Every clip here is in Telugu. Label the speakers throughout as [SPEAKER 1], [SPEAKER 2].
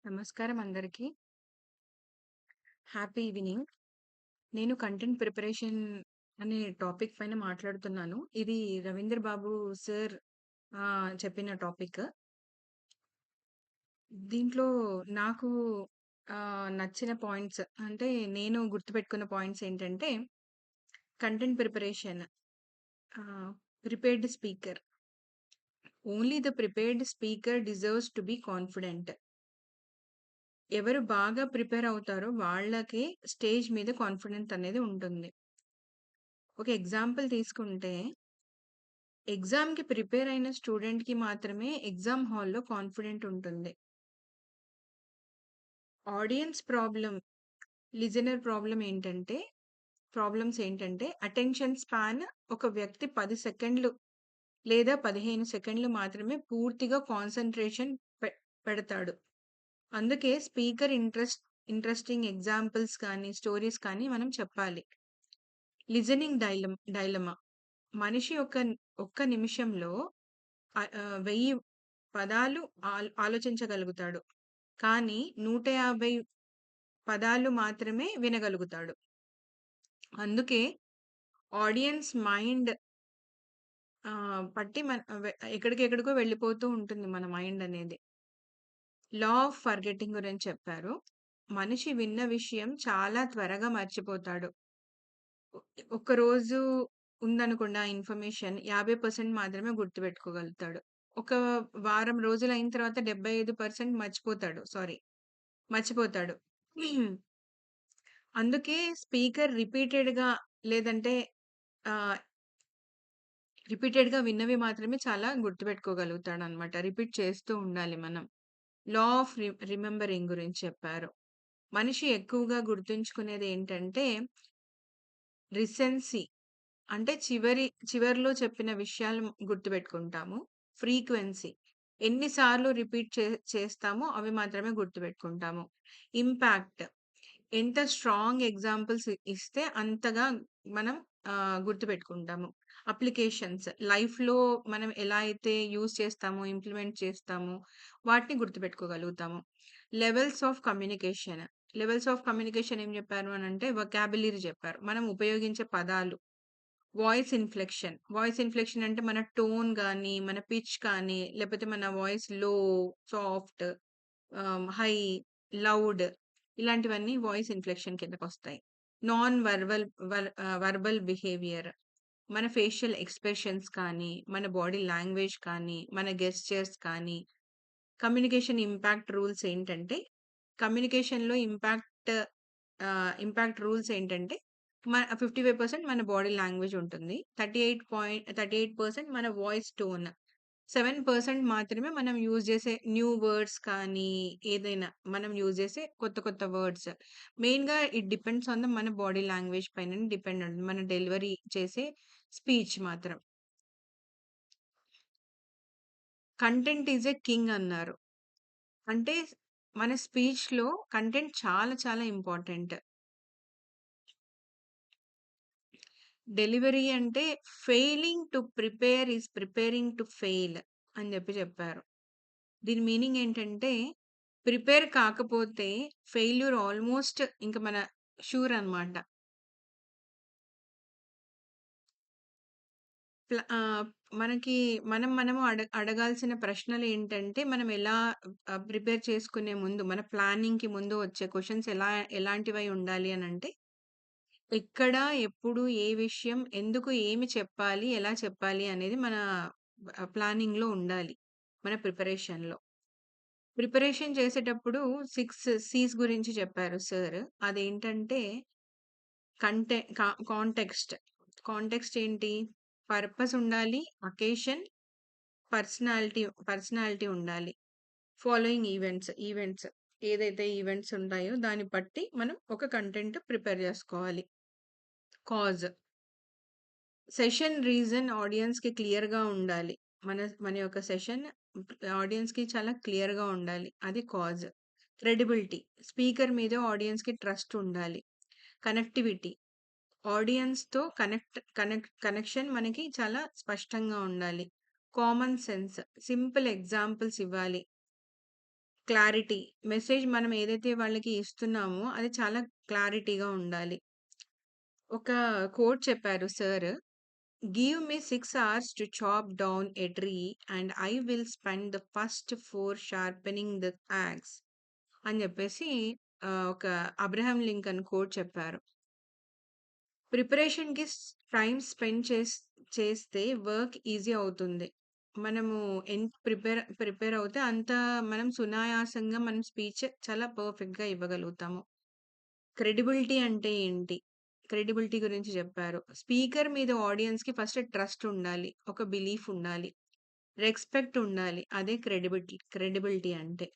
[SPEAKER 1] నమస్కారం అందరికీ. Happy evening. నేను కంటెంట్ ప్రిపరేషన్ అనే టాపిక్ పైన మాట్లాడుతున్నాను. ఇది రవీంద్ర బాబు సార్ చెప్పిన టాపిక్. దీంట్లో నాకు నచ్చిన పాయింట్స్ అంటే నేను గుర్తుపెట్టుకున్న పాయింట్స్ ఏంటంటే content preparation, prepared speaker. Only the prepared speaker deserves to be confident. ఎవరు బాగా ప్రిపేర్ అవుతారో వాళ్ళకే స్టేజ్ మీద కాన్ఫిడెన్స్ అనేది ఉంటుంది. ఒక ఎగ్జాంపుల్ తీసుకుంటే, ఎగ్జామ్‌కి ప్రిపేర్ అయిన స్టూడెంట్‌కి మాత్రమే ఎగ్జామ్ హాల్‌లో కాన్ఫిడెంట్ ఉంటుంది. ఆడియన్స్ ప్రాబ్లమ్, లిజనర్ ప్రాబ్లమ్స్ ఏంటంటే అటెన్షన్ స్పాన్. ఒక వ్యక్తి 10 సెకండ్లు లేదా 15 సెకండ్లు మాత్రమే పూర్తిగా కాన్సంట్రేషన్ పె పెడతాడు. అందుకే స్పీకర్ ఇంట్రెస్టింగ్ ఎగ్జాంపుల్స్ కానీ, స్టోరీస్ కానీ మనం చెప్పాలి. Listening dilemma. మనిషి ఒక్క నిమిషంలో 1000 పదాలు ఆలోచించగలుగుతాడు. కానీ 150 పదాలు మాత్రమే వినగలుగుతాడు. అందుకే ఆడియన్స్ మైండ్ పట్టి ఎక్కడికెక్కడికో వెళ్ళిపోతూ ఉంటుంది మన మైండ్ అనేది. లా ఆఫ్ ఫర్గెట్టింగ్ గురించి చెప్పారు. మనిషి విన్న విషయం చాలా త్వరగా మర్చిపోతాడు. ఒక్కరోజు ఉందనుకోండి ఆ ఇన్ఫర్మేషన్ 50% మాత్రమే గుర్తుపెట్టుకోగలుగుతాడు. ఒక వారం రోజులయిన తర్వాత 75% మర్చిపోతాడు. అందుకే స్పీకర్ లేదంటే ఆహ్, రిపీటెడ్‌గా విన్నవి మాత్రమే చాలా గుర్తుపెట్టుకోగలుగుతాడనమాట. రిపీట్ చేస్తూ ఉండాలి మనం. లా ఆఫ్ రిమెంబరింగ్ గురించి చెప్పారు. మనిషి ఎక్కువగా గుర్తుంచుకునేదేంటంటే రిసెన్సీ. అంటే చివర్లో చెప్పిన విషయాలు గుర్తుపెట్టుకుంటాము. ఫ్రీక్వెన్సీ. ఎన్ని సార్లు రిపీట్ చేస్తామో అవి మాత్రమే గుర్తుపెట్టుకుంటాము. ఇంపాక్ట్. ఎంత స్ట్రాంగ్ ఎగ్జాంపుల్స్ ఇస్తే అంతగా మనం గుర్తుపెట్టుకుంటాము. అప్లికేషన్స్. లైఫ్‌లో మనం ఎలా అయితే యూజ్ చేస్తామో, ఇంప్లిమెంట్ చేస్తామో వాటిని గుర్తుపెట్టుకోగలుగుతాము. Levels of communication. Levels of communication ఏం చెప్పారు అనంటే వొకాబులరీ చెప్పారు. మనం ఉపయోగించే పదాలు. వాయిస్ ఇన్‌ఫ్లెక్షన్ అంటే మన టోన్ గాని, మన పిచ్ కానీ, లేపోతే మన voice low, soft, high, loud ఇలాంటివన్నీ వాయిస్ ఇన్‌ఫ్లెక్షన్ కిందకొస్తాయి. Non verbal behaviour. మన ఫేషియల్ ఎక్స్‌ప్రెషన్స్ కానీ, మన బాడీ లాంగ్వేజ్ కానీ, మన గెస్చర్స్ కానీ, కమ్యూనికేషన్ ఇంపాక్ట్ రూల్స్ ఏంటంటే, కమ్యూనికేషన్‌లో ఇంపాక్ట్ రూల్స్ ఏంటంటే, 55% మన బాడీ లాంగ్వేజ్ ఉంటుంది. 38% మన వాయిస్ టోన్. 7% మాత్రమే మనం యూజ్ చేసే న్యూ వర్డ్స్ కానీ, ఏదైనా మనం యూజ్ చేసే కొత్త కొత్త వర్డ్స్. మెయిన్‌గా ఇట్ డిపెండ్స్ ఆన్ మన బాడీ లాంగ్వేజ్ పైన డిపెండ్ ఉంటుంది. మన డెలివరీ చేసే స్పీచ్ మాత్రం. కంటెంట్ ఈస్ ఎ కింగ్ అన్నారు. అంటే మన స్పీచ్‌లో కంటెంట్ చాలా చాలా ఇంపార్టెంట్. డెలివరీ అంటే failing to prepare is preparing to fail అని చెప్పారు. దీని మీనింగ్ ఏంటంటే ప్రిపేర్ కాకపోతే ఫెయిల్యూర్ ఆల్‌మోస్ట్ ఇంక షూర్ అన్నమాట. ఆహ్, మనకి మనం అడగాల్సిన ప్రశ్నలేంటంటే, మనం ఎలా ప్రిపేర్ చేసుకునే ముందు, మన ప్లానింగ్‌కి ముందు వచ్చే క్వెషన్స్ ఎలాంటివై ఉండాలి అనంటే, ఎక్కడ, ఎప్పుడు, ఏ విషయం, ఎందుకు, ఏమి చెప్పాలి, ఎలా చెప్పాలి అనేది మన ప్లానింగ్‌లో ఉండాలి. మన ప్రిపరేషన్‌లో. ప్రిపరేషన్ చేసేటప్పుడు 6 సీస్ గురించి చెప్పారు సార్. అదేంటంటే కంటె కా కాంటెక్స్ట్. కాంటెక్స్ట్ ఏంటి? పర్పస్ ఉండాలి. అకేషన్, పర్సనాలిటీ ఉండాలి. ఫాలోయింగ్ ఈవెంట్స్ ఏదైతే ఈవెంట్స్ ఉంటాయో దాన్ని బట్టి మనం ఒక కంటెంట్ ప్రిపేర్ జేసుకోవాలి. కాజ్. సెషన్ రీజన్ ఆడియన్స్‌కి క్లియర్‌గా ఉండాలి. మన యొక్క సెషన్ ఆడియన్స్‌కి చాలా క్లియర్‌గా ఉండాలి. అది కాజ్. క్రెడిబిలిటీ. స్పీకర్ మీద ఆడియన్స్‌కి ట్రస్ట్ ఉండాలి. కనెక్టివిటీ. ఆడియన్స్‌తో కనెక్షన్ మనకి చాలా స్పష్టంగా ఉండాలి. Common sense. సింపుల్ ఎగ్జాంపుల్స్ ఇవ్వాలి. క్లారిటీ. మెసేజ్ మనం ఏదైతే వాళ్ళకి ఇస్తున్నామో అది చాలా క్లారిటీగా ఉండాలి. ఒక కోట్ చెప్పారు sir. "Give me 6 hours to chop down a tree and I will spend the first 4 sharpening the axe" అని జెప్పేసి ఒక అబ్రహాం లింకన్ కోట్ చెప్పారు. ప్రిపరేషన్‌కి టైమ్ స్పెండ్ చేస్తే వర్క్ ఈజీ అవుతుంది. మనము ఎంత ప్రిపేర్ అవుతే అంత మనం సునాయాసంగా మనం స్పీచ్ చాలా పర్ఫెక్ట్‌గా ఇవ్వగలుగుతాము. క్రెడిబిలిటీ అంటే ఏంటి? క్రెడిబిలిటీ గురించి చెప్పారు. స్పీకర్ మీద ఆడియన్స్‌కి ఫస్ట్ ట్రస్ట్ ఉండాలి. ఒక బిలీఫ్ ఉండాలి. రెస్పెక్ట్ ఉండాలి. అదే క్రెడిబిలిటీ అంటే.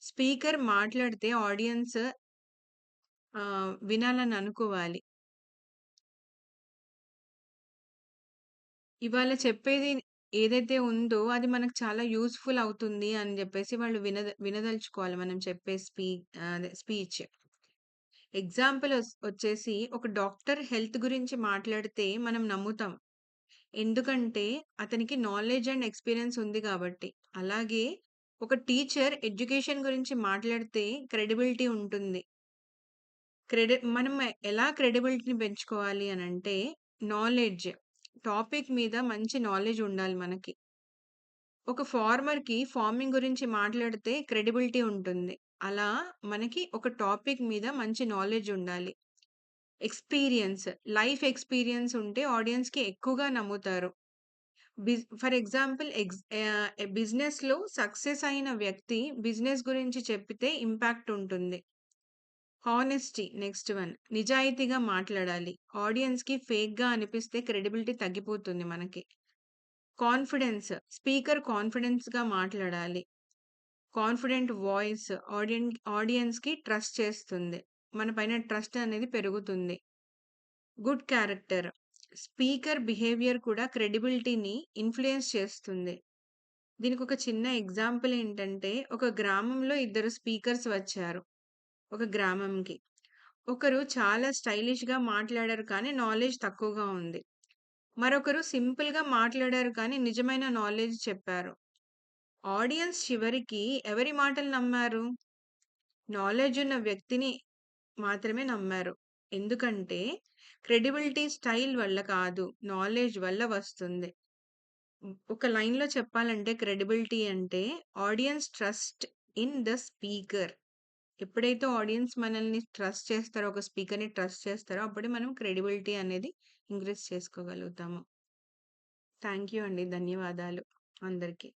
[SPEAKER 1] స్పీకర్ మాట్లాడితే ఆడియన్స్ వినాలని అనుకోవాలి. ఇవాళ చెప్పేది ఏదైతే ఉందో అది మనకు చాలా యూజ్‌ఫుల్ అవుతుంది అని జెప్పేసి వాళ్ళు వినదలుచుకోవాలి మనం చెప్పే అదే స్పీచ్. ఎగ్జాంపుల్ వచ్చేసి ఒక డాక్టర్ హెల్త్ గురించి మాట్లాడితే మనం నమ్ముతాం. ఎందుకంటే అతనికి నాలెడ్జ్ అండ్ ఎక్స్‌పీరియన్స్ ఉంది కాబట్టి. అలాగే ఒక టీచర్ ఎడ్యుకేషన్ గురించి మాట్లాడితే క్రెడిబిలిటీ ఉంటుంది. మనం ఎలా క్రెడిబిలిటీని పెంచుకోవాలి అనంటే నాలెడ్జ్. టాపిక్ మీద మంచి నాలెడ్జ్ ఉండాలి మనకి. ఒక ఫార్మర్‌కి ఫార్మింగ్ గురించి మాట్లాడితే క్రెడిబిలిటీ ఉంటుంది. అలా మనకి ఒక టాపిక్ మీద మంచి నాలెడ్జ్ ఉండాలి. ఎక్స్‌పీరియన్స్, లైఫ్ ఎక్స్‌పీరియన్స్ ఉంటే ఆడియన్స్‌కి ఎక్కువగా నమ్ముతారు. ఫర్ ఎగ్జాంపుల్ బిజినెస్‌లో సక్సెస్ అయిన వ్యక్తి బిజినెస్ గురించి చెప్పితే ఇంపాక్ట్ ఉంటుంది. Honesty next one. నిజాయితీగా మాట్లాడాలి. ఆడియన్స్‌కి ఫేక్‌గా అనిపిస్తే క్రెడిబిలిటీ తగ్గిపోతుంది మనకి. కాన్ఫిడెన్స్. స్పీకర్ కాన్ఫిడెన్స్‌గా మాట్లాడాలి. కాన్ఫిడెంట్ వాయిస్ ఆడియన్స్‌కి ట్రస్ట్ చేస్తుంది. మన పైన ట్రస్ట్ అనేది పెరుగుతుంది. Good character. స్పీకర్ బిహేవియర్ కూడా క్రెడిబిలిటీని ఇన్‌ఫ్లూయెన్స్ చేస్తుంది. దీనికొక చిన్న ఎగ్జాంపుల్ ఏంటంటే, ఒక గ్రామంలో ఇద్దరు స్పీకర్స్ వచ్చారు. ఒక గ్రామంకి. ఒకరు చాలా స్టైలిష్‌గా మాట్లాడారు కానీ నాలెడ్జ్ తక్కువగా ఉంది. మరొకరు సింపుల్‌గా మాట్లాడారు కానీ నిజమైన నాలెడ్జ్ చెప్పారు. ఆడియన్స్ చివరికి ఎవరి మాటలు నమ్మారు? నాలెడ్జ్ ఉన్న వ్యక్తిని మాత్రమే నమ్మారు. ఎందుకంటే క్రెడిబిలిటీ స్టైల్ వల్ల కాదు, నాలెడ్జ్ వల్ల వస్తుంది. ఒక లైన్‌లో చెప్పాలంటే క్రెడిబిలిటీ అంటే audience trust in the speaker. ఎప్పుడైతే ఆడియన్స్ మనల్ని ట్రస్ట్ చేస్తారో, ఒక స్పీకర్‌ని ట్రస్ట్ చేస్తారో అప్పుడే మనం క్రెడిబిలిటీ అనేది ఇంక్రీజ్ చేసుకోగలుగుతాము. థాంక్ యూ అండి. ధన్యవాదాలు అందరికి.